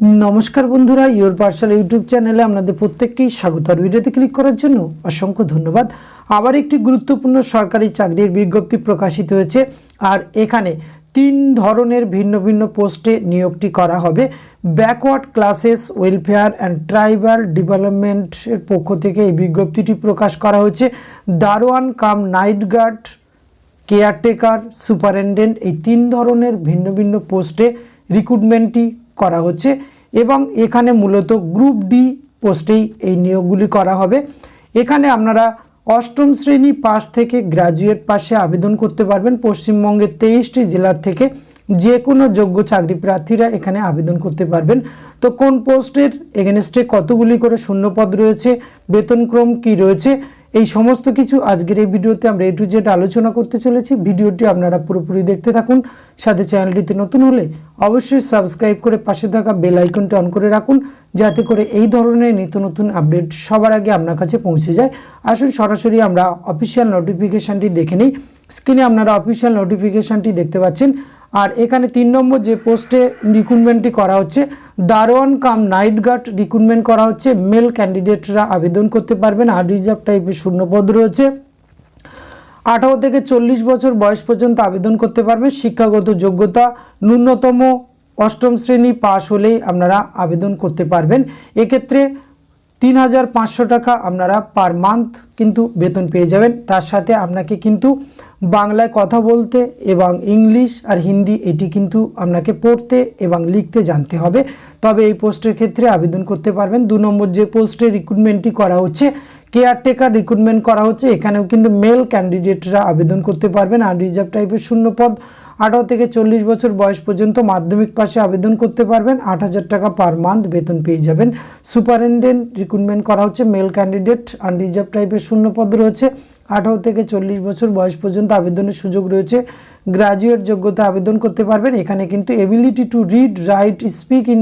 नमस्कार बंधुरा योर पाठशाला यूट्यूब चैनेले आपनादेर प्रत्येककेई स्वागत। और भिडियोते क्लिक करार जोन्नो असंख्य धन्यवाद। आबार एकटी गुरुत्वपूर्ण सरकारी चाकरिर विज्ञप्ति प्रकाशित हयेछे और एखाने तीन धरनेर भिन्न भिन्न पोस्टे नियोगटी करा हबे। बैकওয়ার্ড क्लासेस वेलफेयर एंड ट्राइबल डेभेलपमेंटेर पक्ष थेके एई विज्ञप्तिटी प्रकाश करा हयेछे। दारोयान कम नाइट गार्ड, केयारटेकार, सुपारिनटेंडेंट এই तीन धरनेर भिन्न भिन्न पोस्टे रिक्रुटमेंटटी करा হচ্ছে এবং এখানে মূলত গ্রুপ ডি পোস্টেই এই নিয়োগগুলি করা হবে। এখানে আপনারা অষ্টম শ্রেণী পাস থেকে গ্র্যাজুয়েট পাশে আবেদন করতে পারবেন। পশ্চিমবঙ্গের 23টি জেলা থেকে যে কোনো যোগ্য চাকরি প্রার্থীরা এখানে আবেদন করতে পারবেন। তো কোন পোস্টের এগেনস্টে কতগুলি করে শূন্যপদ রয়েছে, বেতনক্রম কি রয়েছে, এই সমস্ত কিছু আজকের এই ভিডিওতে আমরা এ টু জেড আলোচনা করতে চলেছি। ভিডিওটি আপনারা পুরোপুরি দেখতে থাকুন। সাথে চ্যানেলটিতে নতুন হলে অবশ্যই সাবস্ক্রাইব করে পাশে থাকা বেল আইকনটি অন করে রাখুন, যাতে করে এই ধরনের নিত্য নতুন আপডেট সবার আগে আপনার কাছে পৌঁছে যায়। আসুন সরাসরি আমরা অফিসিয়াল নোটিফিকেশনটি দেখে নিই। স্ক্রিনে আপনারা অফিসিয়াল নোটিফিকেশনটি দেখতে পাচ্ছেন। আর এখানে 3 নম্বর যে পোস্টে রিক্রুটমেন্টটি করা হচ্ছে, দারোয়ান কাম নাইট গার্ড রিক্রুটমেন্ট করা হচ্ছে। মেল ক্যান্ডিডেটরা আবেদন করতে পারবেন। আর রিজার্ভ টাইপের শূন্যপদ রয়েছে। 18 থেকে 40 বছর বয়স পর্যন্ত আবেদন করতে পারবেন। শিক্ষাগত যোগ্যতা ন্যূনতম অষ্টম শ্রেণী পাস হলেই আপনারা আবেদন করতে পারবেন। এক্ষেত্রে 3500 টাকা আপনারা পার মান্থ কিন্তু বেতন পেয়ে যাবেন। তার সাথে আপনাকে কিন্তু বাংলায় কথা বলতে এবং ইংলিশ আর হিন্দি এটি কিন্তু আপনাকে পড়তে এবং লিখতে জানতে হবে, তবে এই পোস্টের ক্ষেত্রে আবেদন করতে পারবেন। 2 নম্বর যে পোস্টে রিক্রুটমেন্টটি করা হচ্ছে, কেয়ারটেকার রিক্রুটমেন্ট করা হচ্ছে। এখানেও কিন্তু মেল ক্যান্ডিডেটরা আবেদন করতে পারবেন। আর রিজার্ভ টাইপের শূন্যপদ 18 থেকে 40 বছর বয়স পর্যন্ত মাধ্যমিক পাশে আবেদন করতে পারবেন। 8000 টাকা পার মান্থ বেতন পেয়ে যাবেন। সুপারিনটেন্ডেন্ট রিক্রুটমেন্ট করা হচ্ছে। মেল ক্যান্ডিডেট আর রিজার্ভ টাইপের শূন্যপদ রয়েছে। 18 থেকে 40 বছর বয়স পর্যন্ত আবেদনের সুযোগ রয়েছে। গ্র্যাজুয়েট যোগ্যতা আবেদন করতে পারবেন। এখানে কিন্তু ability to read, right, speak in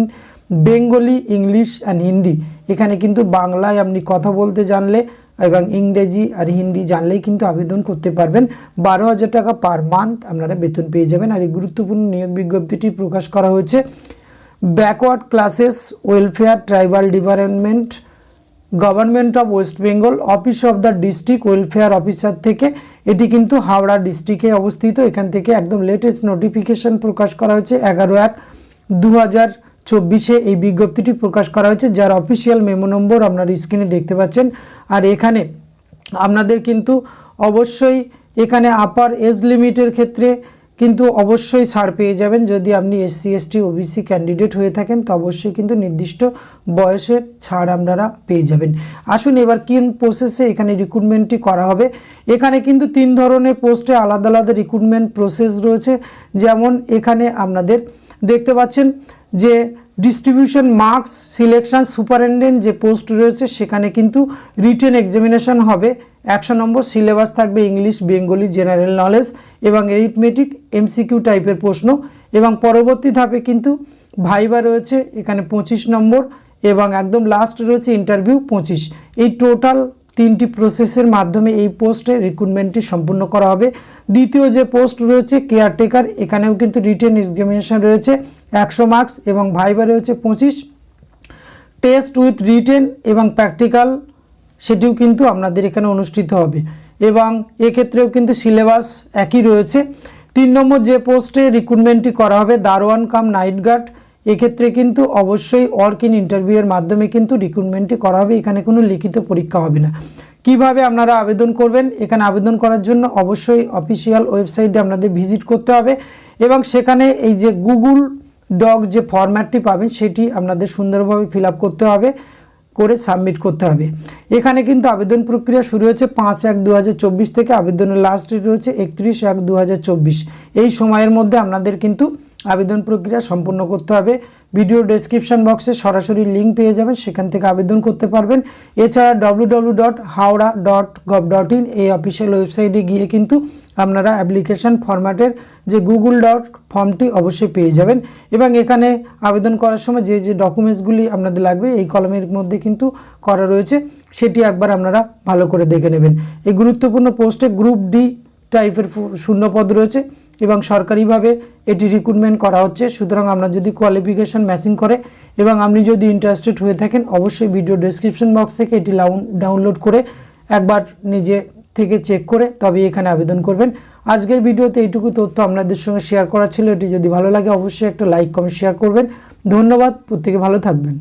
Bengali, English and Hindi, এখানে কিন্তু বাংলায় আপনি কথা বলতে জানলে এবং ইংরেজি আর হিন্দি জানলেই কিন্তু আবেদন করতে পারবেন। 12,000 টাকা পার মান্থ আপনারা বেতন পেয়ে যাবেন। আর এই গুরুত্বপূর্ণ নিয়োগ বিজ্ঞপ্তিটি প্রকাশ করা হয়েছে backward classes welfare tribal development, government of West Bengal, office of the district welfare officer থেকে। এটি কিন্তু হাওড়া ডিস্ট্রিক্টে অবস্থিত। এখান থেকে একদম লেটেস্ট নোটিফিকেশন প্রকাশ করা হয়েছে 11/1/2024 এই বিজ্ঞপ্তিটি প্রকাশ করা হয়েছে, যার অফিসিয়াল মেমো নম্বর আপনারা স্ক্রিনে দেখতে পাচ্ছেন। আর এখানে আপনাদের কিন্তু অবশ্যই এখানে আপার এজ লিমিটের ক্ষেত্রে কিন্তু অবশ্যই ছাড় পেয়ে যাবেন। যদি আপনি SC ST OBC ক্যান্ডিডেট হয়ে থাকেন তো অবশ্যই কিন্তু নির্দিষ্ট বয়সের ছাড় আপনারা পেয়ে যাবেন। আসুন এবার কোন প্রসেসে এখানে রিক্রুটমেন্টটি করা হবে। এখানে কিন্তু 3 ধরনের পোস্টে আলাদা আলাদা রিক্রুটমেন্ট প্রসেস রয়েছে। যেমন এখানে আপনাদের দেখতে পাচ্ছেন যে ডিস্ট্রিবিউশন মার্কস সিলেকশন সুপারিনটেন্ডেন্ট যে পোস্ট রয়েছে, সেখানে কিন্তু রিটেন এক্সামিনেশন হবে। 100 নম্বর সিলেবাস থাকবে ইংলিশ, বেঙ্গলি, জেনারেল নলেজ এবং এরিথমেটিক, MCQ টাইপের প্রশ্ন। এবং পরবর্তী ধাপে কিন্তু ভাইবা রয়েছে এখানে 25 নম্বর এবং একদম লাস্ট রয়েছে ইন্টারভিউ 25। এই টোটাল 3টি প্রসেসের মাধ্যমে এই পোস্টে রিক্রুটমেন্টটি সম্পূর্ণ করা হবে। দ্বিতীয় যে পোস্ট রয়েছে কেয়ারটেকার, এখানেও কিন্তু রিটেন এক্সামিনেশন রয়েছে 100 মার্কস এবং ভাইবা রয়েছে 25। টেস্ট উইথ রিটেন এবং প্র্যাকটিক্যাল সেটিও কিন্তু আপনাদের এখানে অনুষ্ঠিত হবে এবং এক্ষেত্রেও কিন্তু সিলেবাস একই রয়েছে। 3 নম্বর যে পোস্টে রিক্রুটমেন্টটি করা হবে দারোয়ান কাম নাইট গার্ড, এক্ষেত্রে কিন্তু অবশ্যই ওয়ার্ক ইন ইন্টারভিউয়ের মাধ্যমে কিন্তু রিক্রুটমেন্টটি করা হবে। এখানে কোনো লিখিত পরীক্ষা হবে না। কিভাবে আপনারা আবেদন করবেন, এখানে আবেদন করার জন্য অবশ্যই অফিসিয়াল ওয়েবসাইটে আপনাদের ভিজিট করতে হবে এবং সেখানে এই যে গুগল ডক যে ফরম্যাটটি পাবেন সেটি আপনাদের সুন্দরভাবে ফিল আপ করতে হবে, করে সাবমিট করতে হবে। এখানে কিন্তু আবেদন প্রক্রিয়া শুরু হয়েছে 5/1/2024 থেকে। আবেদনের লাস্ট ডেট রয়েছে 31/1/2024। এই সময়ের মধ্যে আপনাদের কিন্তু আবেদন প্রক্রিয়া সম্পূর্ণ করতে হবে। ভিডিও ডেসক্রিপশন বক্সে সরাসরি লিঙ্ক পেয়ে যাবেন, সেখান থেকে আবেদন করতে পারবেন। এছাড়া www.howrah.gov.in এই অফিসিয়াল ওয়েবসাইটে গিয়ে কিন্তু আপনারা অ্যাপ্লিকেশন ফরম্যাটের যে গুগল ডক ফর্মটি অবশ্যই পেয়ে যাবেন এবং এখানে আবেদন করার সময় যে যে ডকুমেন্টসগুলি আপনাদের লাগবে এই কলমের মধ্যে কিন্তু করা রয়েছে, সেটি একবার আপনারা ভালো করে দেখে নেবেন। এই গুরুত্বপূর্ণ পোস্টে গ্রুপ ডি টাইপের শূন্যপদ রয়েছে। এবং সরকারিভাবে এটি রিক্রুটমেন্ট করা হচ্ছে। সুতরাং আপনার যদি কোয়ালিফিকেশন ম্যাচিং করে এবং আপনি যদি ইন্টারেস্টেড হয়ে থাকেন, অবশ্যই ভিডিও ডেসক্রিপশন বক্স থেকে এটি ডাউনলোড করে একবার নিজে থেকে চেক করে তবে এখানে আবেদন করবেন। আজকের ভিডিওতে এইটুকু তথ্য আপনাদের সঙ্গে শেয়ার করা ছিল। এটি যদি ভালো লাগে অবশ্যই একটা লাইক কমেন্ট শেয়ার করবেন। ধন্যবাদ, প্রত্যেকে ভালো থাকবেন।